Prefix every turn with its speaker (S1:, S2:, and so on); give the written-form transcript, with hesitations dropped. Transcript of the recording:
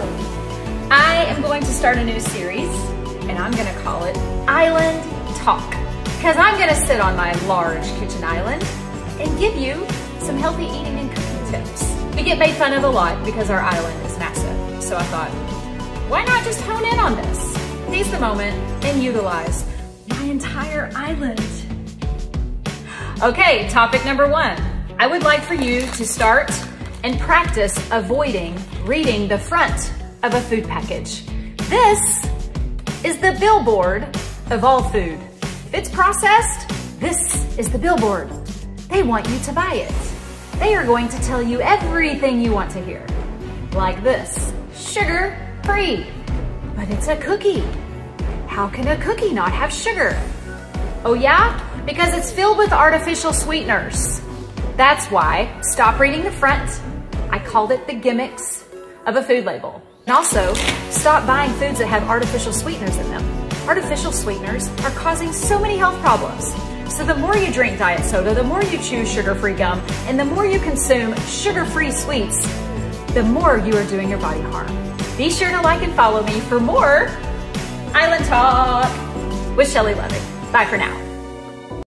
S1: I am going to start a new series, and I'm gonna call it Island Talk, because I'm gonna sit on my large kitchen island and give you some healthy eating and cooking tips. We get made fun of a lot because our island is massive, so I thought, why not just hone in on this? Seize the moment and utilize my entire island. Okay, topic number 1. I would like for you to start and practice avoiding reading the front of a food package. This is the billboard of all food. If it's processed, this is the billboard. They want you to buy it. They are going to tell you everything you want to hear. Like this, sugar-free, but it's a cookie. How can a cookie not have sugar? Oh yeah? Because it's filled with artificial sweeteners. That's why, stop reading the front. I called it the gimmicks of a food label. And also, stop buying foods that have artificial sweeteners in them. Artificial sweeteners are causing so many health problems. So the more you drink diet soda, the more you chew sugar-free gum, and the more you consume sugar-free sweets, the more you are doing your body harm. Be sure to like and follow me for more Island Talk with Shelly Loving. Bye for now.